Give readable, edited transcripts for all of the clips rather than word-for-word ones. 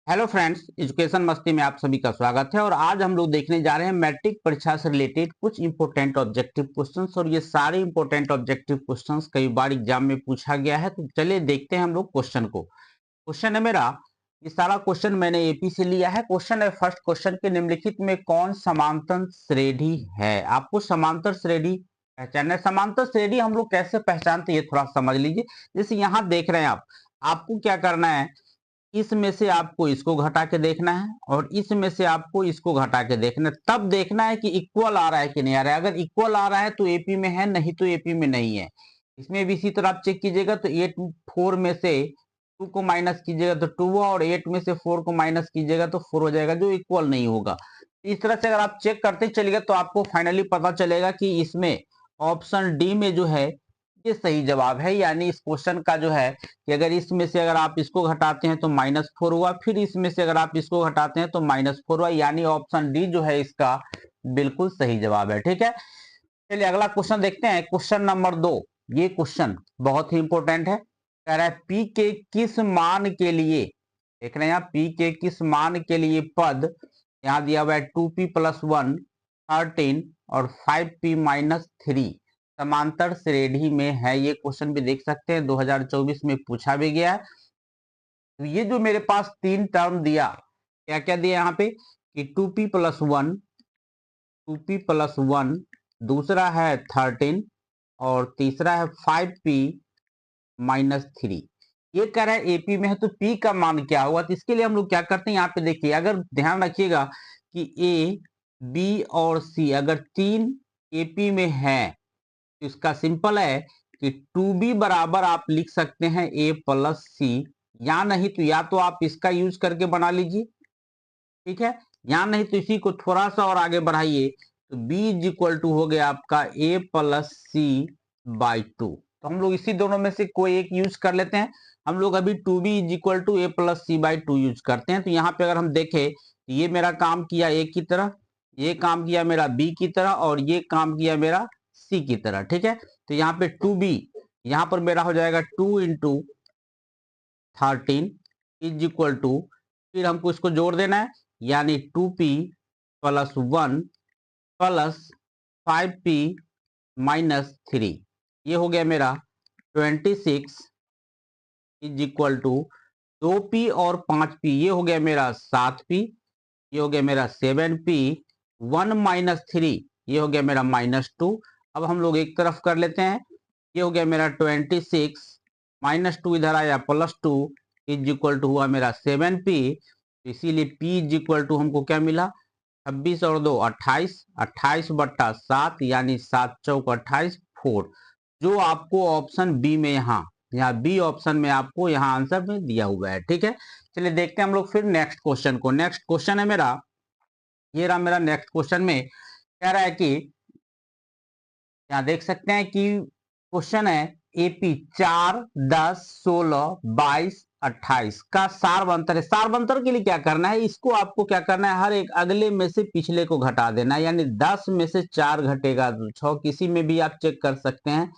Hello friends, education मस्ती में आप सभी का स्वागत है। और आज हम लोग देखने जा रहे हैं मैट्रिक परीक्षा से रिलेटेड कुछ इंपॉर्टेंट ऑब्जेक्टिव क्वेश्चंस। और ये सारे इंपॉर्टेंट ऑब्जेक्टिव क्वेश्चंस कई बार एग्जाम में पूछा गया है। तो चलिए देखते हैं हम लोग क्वेश्चन को। क्वेश्चन है मेरा, ये सारा क्वेश्चन मैंने एपी से लिया है। क्वेश्चन है, फर्स्ट क्वेश्चन के निम्नलिखित में कौन समांतर श्रेणी है। आपको समांतर श्रेणी पहचानना है। समांतर श्रेणी हम लोग कैसे पहचानते हैं ये थोड़ा समझ लीजिए। जैसे यहाँ देख रहे हैं आप, आपको क्या करना है, इसमें से आपको इसको घटा के देखना है और इसमें से आपको इसको घटा के देखना है। तब देखना है कि इक्वल आ रहा है कि नहीं आ रहा है। अगर इक्वल आ रहा है तो एपी में है, नहीं तो एपी में नहीं है। इसमें भी इसी तरह आप चेक कीजिएगा। तो 8 4 में से 2 को माइनस कीजिएगा तो 2 हुआ, और 8 में से 4 को माइनस कीजिएगा तो 4 हो जाएगा, जो इक्वल नहीं होगा। इस तरह से अगर आप चेक करते चलिएगा तो आपको फाइनली पता चलेगा कि इसमें ऑप्शन डी में जो है ये सही जवाब है। यानी इस क्वेश्चन का जो है कि अगर इसमें से अगर आप इसको घटाते हैं तो -4 हुआ, फिर इसमें से अगर आप इसको घटाते हैं तो -4 हुआ। यानी ऑप्शन डी जो है इसका बिल्कुल सही जवाब है। ठीक है, चलिए अगला क्वेश्चन देखते हैं। क्वेश्चन नंबर 2, ये क्वेश्चन बहुत ही इंपॉर्टेंट है। कह रहा है पी के किस मान के लिए, देख रहे हैं आप, पी के किस मान के लिए पद यहाँ दिया हुआ है 2p + 1 13 और 5p - 3 समांतर श्रेणी में है। ये क्वेश्चन भी देख सकते हैं, 2024 में पूछा भी गया है। तो ये जो मेरे पास तीन टर्म दिया, क्या क्या दिया यहाँ पे कि 2p + 1, 2p + 1, दूसरा है 13 और तीसरा है 5p - 3। ये कह रहा है एपी में है, तो पी का मान क्या होगा। तो इसके लिए हम लोग क्या करते हैं, यहाँ पे देखिए, अगर ध्यान रखिएगा कि ए, बी और सी अगर तीन एपी में है तो इसका सिंपल है कि 2b बराबर आप लिख सकते हैं a + c, या नहीं तो या तो आप इसका यूज करके बना लीजिए, ठीक है, या नहीं तो इसी को थोड़ा सा और आगे बढ़ाइए तो b = हो गया आपका a + c/2। तो हम लोग इसी दोनों में से कोई एक यूज कर लेते हैं। हम लोग अभी 2b = a + c/2 यूज करते हैं। तो यहाँ पे अगर हम देखें, ये मेरा काम किया a की तरह, ये काम किया मेरा b की तरह, और ये काम किया मेरा c की तरह। ठीक है, तो यहाँ पे 2b, यहाँ पर मेरा हो जाएगा 2 × 13 = फिर हमको इसको जोड़ देना है, यानी 2p + 1 + 5p - 3। ये हो गया मेरा 26 = 2p और 5p, ये हो गया मेरा 7p, ये हो गया मेरा 7p, 1 - 3 ये हो गया मेरा -2। अब हम लोग एक तरफ कर लेते हैं, ये हो गया मेरा 26 -2 इधर आया +2 = हुआ मेरा 7p। इसीलिए p = हमको क्या मिला, 26 और 2 28, 28/7 यानी 7 चौक 28 4, जो आपको ऑप्शन बी में यहाँ बी ऑप्शन में आपको यहाँ आंसर में दिया हुआ है। ठीक है, चलिए देखते हैं हम लोग फिर नेक्स्ट क्वेश्चन को। नेक्स्ट क्वेश्चन है मेरा, ये रहा मेरा नेक्स्ट क्वेश्चन में कह रहा है कि यहाँ देख सकते हैं कि क्वेश्चन है एपी 4 10 16 22 28 का सारवंतर है। सारवंतर के लिए क्या करना है, इसको आपको क्या करना है, हर एक अगले में से पिछले को घटा देना है। यानी 10 में से 4 घटेगा तो 6, किसी में भी आप चेक कर सकते हैं,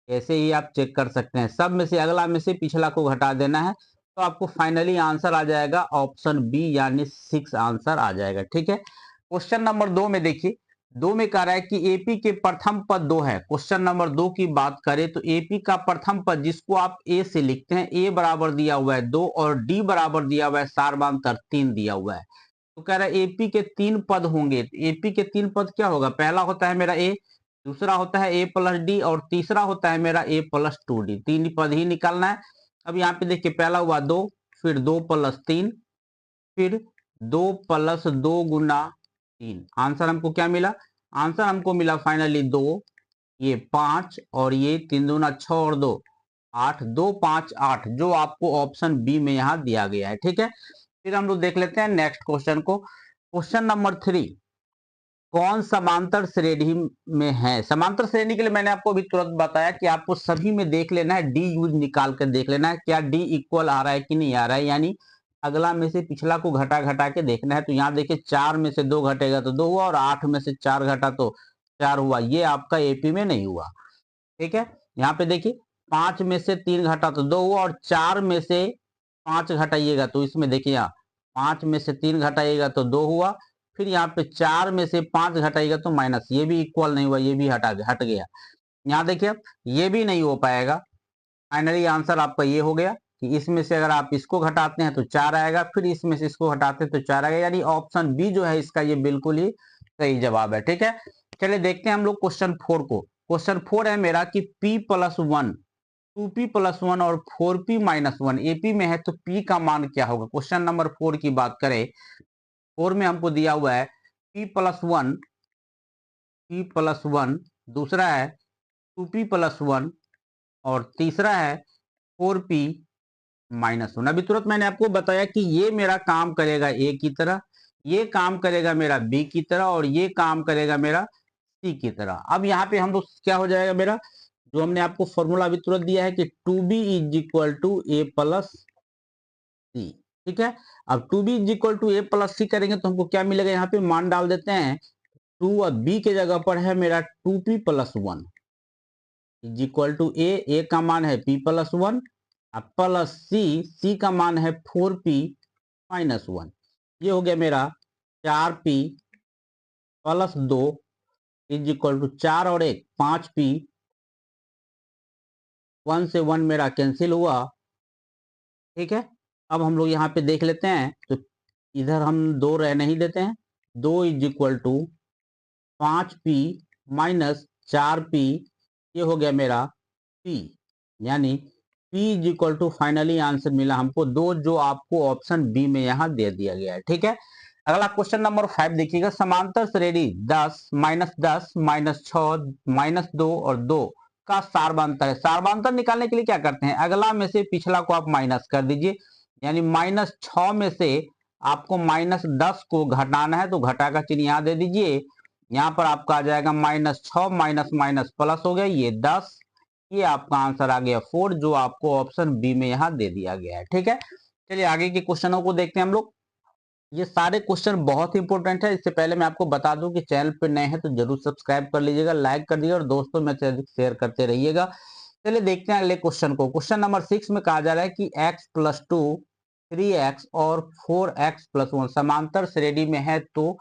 ऐसे ही आप चेक कर सकते हैं। सब में से अगला में से पिछला को घटा देना है, तो आपको फाइनली आंसर आ जाएगा ऑप्शन बी, यानी 6 आंसर आ जाएगा। ठीक है, क्वेश्चन नंबर 2 में देखिए, 2 में कह रहा है कि एपी के प्रथम पद 2 है। क्वेश्चन नंबर 2 की बात करें तो एपी का प्रथम पद, जिसको आप ए से लिखते हैं, ए बराबर दिया हुआ है 2 और डी बराबर दिया हुआ है सारवांतर 3 दिया हुआ है। तो कह रहा है एपी के 3 पद होंगे। एपी के 3 पद क्या होगा, पहला होता है मेरा ए, दूसरा होता है a + d और तीसरा होता है मेरा a + 2d। 3 पद ही निकालना है। अब यहाँ पे देखिए, पहला हुआ 2, फिर 2 + 3, फिर 2 + 2 × 3। आंसर हमको क्या मिला, आंसर हमको मिला फाइनली 2, ये 5 और ये 3 दूना 6 और 2 8, 2 5 8, जो आपको ऑप्शन बी में यहाँ दिया गया है। ठीक है, फिर हम लोग देख लेते हैं नेक्स्ट क्वेश्चन को। क्वेश्चन नंबर 3, कौन समांतर श्रेणी में है। समांतर श्रेणी के लिए मैंने आपको अभी तुरंत बताया कि आपको सभी में देख लेना है, डी यूज निकाल कर देख लेना है, क्या डी इक्वल आ रहा है कि नहीं आ रहा है। यानी अगला में से पिछला को घटा घटा के देखना है। तो यहाँ देखिए, 4 में से 2 घटेगा तो 2 हुआ, और 8 में से 4 घटा तो 4 हुआ। ये आपका एपी में नहीं हुआ। ठीक है, यहाँ पे देखिए, 5 में से 3 घटा तो 2 हुआ, और 4 में से 5 घटाइएगा तो इसमें देखिए यहाँ 5 में से 3 घटाइएगा तो 2 हुआ, फिर यहाँ पे 4 में से 5 घटाइएगा तो माइनस, ये भी इक्वल नहीं हुआ, ये भी हट गया। यहाँ देखिए अब ये भी नहीं हो पाएगा। फाइनली आंसर आपका ये हो गया कि इसमें से अगर आप इसको घटाते हैं तो 4 आएगा, फिर इसमें से इसको घटाते हैं तो 4 आएगा, यानी ऑप्शन बी जो है इसका ये बिल्कुल ही सही जवाब है। ठीक है, चलिए देखते हैं हम लोग क्वेश्चन 4 को। क्वेश्चन 4 है मेरा कि p+1, 2p+1 और 4p-1 एपी में है तो p का मान क्या होगा। क्वेश्चन नंबर 4 की बात करें, 4 में हमको दिया हुआ है p+1, दूसरा है 2p+1 और तीसरा है 4p-1। अभी तुरंत मैंने आपको बताया कि ये मेरा काम करेगा ए की तरह, ये काम करेगा मेरा बी की तरह और ये काम करेगा मेरा सी की तरह। अब यहाँ पे हम लोग क्या हो जाएगा मेरा, जो हमने आपको फॉर्मूला अभी तुरंत दिया है कि 2b = a+c। ठीक है, अब 2b = a+c करेंगे तो हमको क्या मिलेगा, यहाँ पे मान डाल देते हैं। 2 और b के जगह पर है मेरा 2p+1 a का मान है p+1 प्लस c का मान है 4p-1। ये हो गया मेरा 4p+2 = 4 और 1 5p, 1 से 1 मेरा कैंसिल हुआ। ठीक है, अब हम लोग यहाँ पे देख लेते हैं तो इधर हम 2 रह नहीं देते हैं। 2 = 5p-4p, ये हो गया मेरा p, यानी p = फाइनली आंसर मिला हमको 2, जो आपको ऑप्शन बी में यहाँ दे दिया गया है। ठीक है, अगला क्वेश्चन नंबर 5 देखिएगा। समांतर श्रेणी 10, -10, -6, -2 और 2 का सारवांतर है। सारवांतर निकालने के लिए क्या करते हैं, अगला में से पिछला को आप माइनस कर दीजिए, यानी -6 में से आपको -10 को घटाना है तो घटा का चिन्ह यहाँ दे दीजिए। यहाँ पर आपका आ जाएगा -6 माइनस माइनस प्लस हो गया, ये 10, ये आपका आंसर आ गया 4, जो आपको ऑप्शन बी में यहाँ दे दिया गया है। ठीक है, चलिए आगे के क्वेश्चनों को देखते हैं हम लोग। ये सारे क्वेश्चन बहुत इंपॉर्टेंट है। इससे पहले मैं आपको बता दूं कि चैनल पे नए हैं तो जरूर सब्सक्राइब कर लीजिएगा, लाइक कर दीजिएगा और दोस्तों में शेयर करते रहिएगा। चलिए देखते हैं अगले क्वेश्चन को। क्वेश्चन नंबर 6 में कहा जा रहा है कि x+2, 3x और 4x+1 समांतर श्रेणी में है तो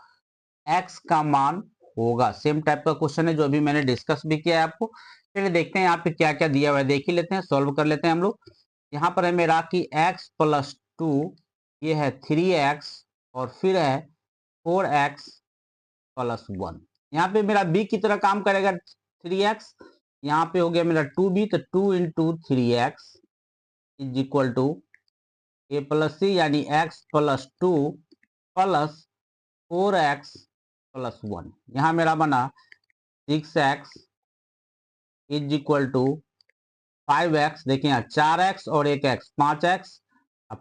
x का मान होगा। सेम टाइप का क्वेश्चन है जो अभी मैंने डिस्कस भी किया है आपको। चलिए देखते हैं यहाँ पे क्या क्या दिया हुआ है, देख ही लेते हैं, सॉल्व कर लेते हैं हम लोग। यहाँ पर है मेरा कि x+2, ये है 3x और फिर है 4x+1। यहाँ पे मेरा b की तरह काम करेगा 3x, यहाँ पे हो गया मेरा 2b, तो 2 × 3x = a+c, यानी x+2 प्लस 4x+1। यहाँ मेरा बना 6x = 5x, देखिए यहाँ 4x और 1x 5x,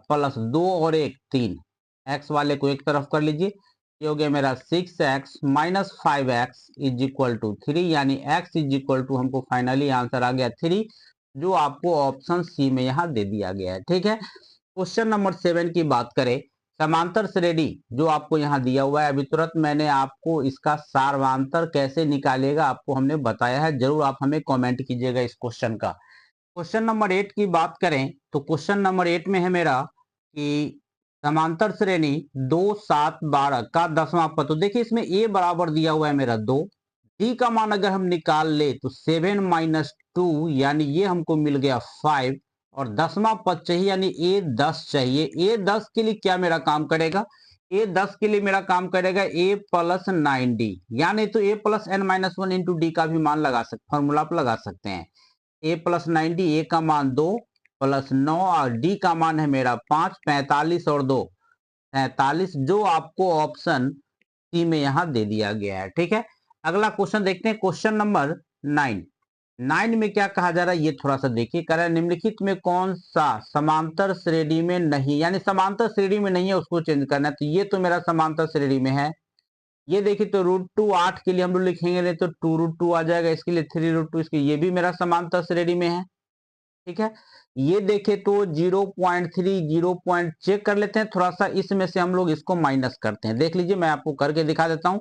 प्लस 2 और 1 3, x वाले को एक तरफ कर लीजिए, ये हो गया मेरा 6x - 5x = 3, यानी x = हमको फाइनली आंसर आ गया 3, जो आपको ऑप्शन सी में यहाँ दे दिया गया है। ठीक है, क्वेश्चन नंबर 7 की बात करें, समांतर श्रेणी जो आपको यहाँ दिया हुआ है, अभी तुरंत मैंने आपको इसका सारवांतर कैसे निकालेगा आपको हमने बताया है, जरूर आप हमें कमेंट कीजिएगा इस क्वेश्चन का। क्वेश्चन नंबर 8 की बात करें तो क्वेश्चन नंबर 8 में है मेरा कि समांतर श्रेणी 2, 7, 12 का 10वां पद। तो देखिए इसमें a बराबर दिया हुआ है मेरा 2, d का मान अगर हम निकाल ले तो 7 - 2, यानी ये हमको मिल गया 5, और 10वां पद चाहिए यानी a10 चाहिए। a10 के लिए क्या मेरा काम करेगा, a10 के लिए मेरा काम करेगा a+9d, यानी तो a+n-1 × d का भी मान लगा सकते, फॉर्मूला आप लगा सकते हैं। a+9d, a का मान 2 प्लस 9 और d का मान है मेरा 5, 45 और 2 43, जो आपको ऑप्शन सी में यहाँ दे दिया गया है। ठीक है, अगला क्वेश्चन देखते हैं, क्वेश्चन नंबर 9। 9 में क्या कहा जा रहा है ये थोड़ा सा देखिए, कह रहा है निम्नलिखित में कौन सा समांतर श्रेणी में नहीं, यानी समांतर श्रेणी में नहीं है उसको चेंज करना है। तो ये तो मेरा समांतर श्रेणी में है, ये देखिए तो √2 8 के लिए हम लोग लिखेंगे, नहीं तो 2√2 आ जाएगा, इसके लिए 3√2, इसके ये भी मेरा समांतर श्रेणी में है। ठीक है, ये देखे तो 0.3 0 पॉइंट चेक कर लेते हैं थोड़ा सा, इसमें से हम लोग इसको माइनस करते हैं, देख लीजिए मैं आपको करके दिखा देता हूं।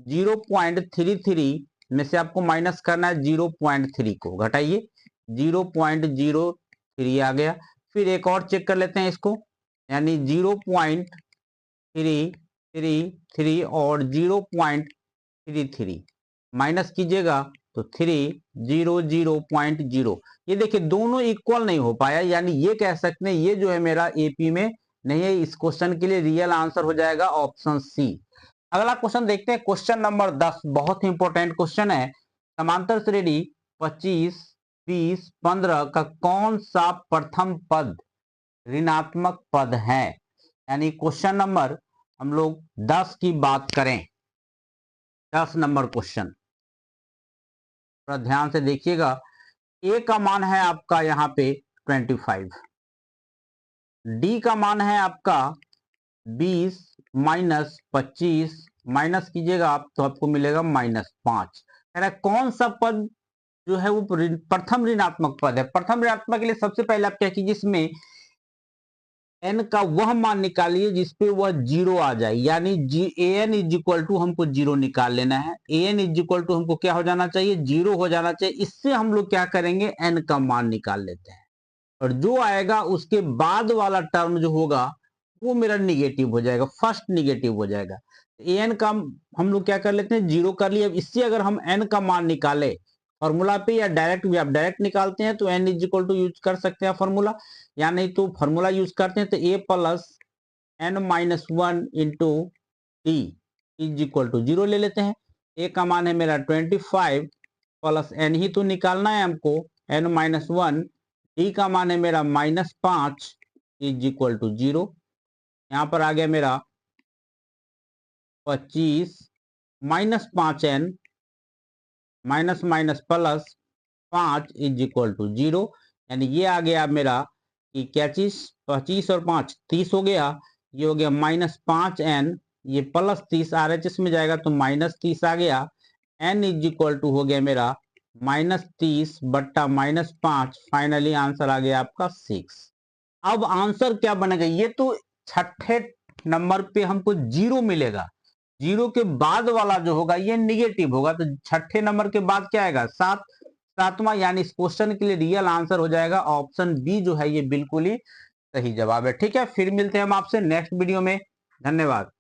0.33 में से आपको माइनस करना है 0.3 को, घटाइए 0.03 आ गया। फिर एक और चेक कर लेते हैं इसको, यानी 0.3 333 और 0.33 माइनस कीजिएगा तो 300.0। ये देखिए दोनों इक्वल नहीं हो पाया, यानी ये कह सकते हैं ये जो है मेरा एपी में नहीं है। इस क्वेश्चन के लिए रियल आंसर हो जाएगा ऑप्शन सी। अगला क्वेश्चन देखते हैं, क्वेश्चन नंबर 10, बहुत ही इंपॉर्टेंट क्वेश्चन है। समांतर श्रेणी 25, 20, 15 का कौन सा प्रथम पद ऋणात्मक पद है? यानी क्वेश्चन नंबर हम लोग 10 की बात करें, 10 नंबर क्वेश्चन थोड़ा ध्यान से देखिएगा। ए का मान है आपका यहाँ पे 25, डी का मान है आपका 20 माइनस 25 माइनस कीजिएगा आप तो आपको मिलेगा -5। कौन सा पद जो है वो प्रथम ऋणात्मक पद है? प्रथम ऋणात्मक के लिए सबसे पहले आप क्या कीजिए, इसमें n का वह मान निकालिए जिसपे वह 0 आ जाए, यानी an इज इक्वल टू हमको 0 निकाल लेना है। an इज इक्वल टू हमको क्या हो जाना चाहिए? 0 हो जाना चाहिए। इससे हम लोग क्या करेंगे, n का मान निकाल लेते हैं और जो आएगा उसके बाद वाला टर्म जो होगा वो मेरा निगेटिव हो जाएगा, फर्स्ट निगेटिव हो जाएगा। an का हम लोग क्या कर लेते हैं, 0 कर लिए। अब इससे अगर हम n का मान निकाले फॉर्मूला पे या डायरेक्ट भी आप डायरेक्ट निकालते हैं तो n is equal to use कर सकते हैं फॉर्मूला, या नहीं तो फॉर्मूला यूज करते हैं तो a plus n-1 into T is equal to 0 ले लेते हैं। a का मान है मेरा 25 प्लस n ही तो निकालना है हमको, n-1, डी का मान है मेरा -5 इज इक्वल टू 0। यहाँ पर आ गया मेरा 25 -5n minus minus plus 5 is equal to 0, यानी ये आ गया मेरा कि क्या चीज, 25 और 5 30 हो गया, ये हो गया -5n, ये प्लस 30 RHS में जाएगा तो -30 आ गया। n इज इक्वल टू हो गया मेरा -30 बट्टा -5, फाइनली आंसर आ गया आपका 6। अब आंसर क्या बनेगा, ये तो छठे नंबर पे हमको 0 मिलेगा, 0 के बाद वाला जो होगा ये निगेटिव होगा, तो छठे नंबर के बाद क्या आएगा, 7, सातवां, यानी इस क्वेश्चन के लिए रियल आंसर हो जाएगा ऑप्शन बी जो है ये बिल्कुल ही सही जवाब है। ठीक है, फिर मिलते हैं हम आपसे नेक्स्ट वीडियो में। धन्यवाद।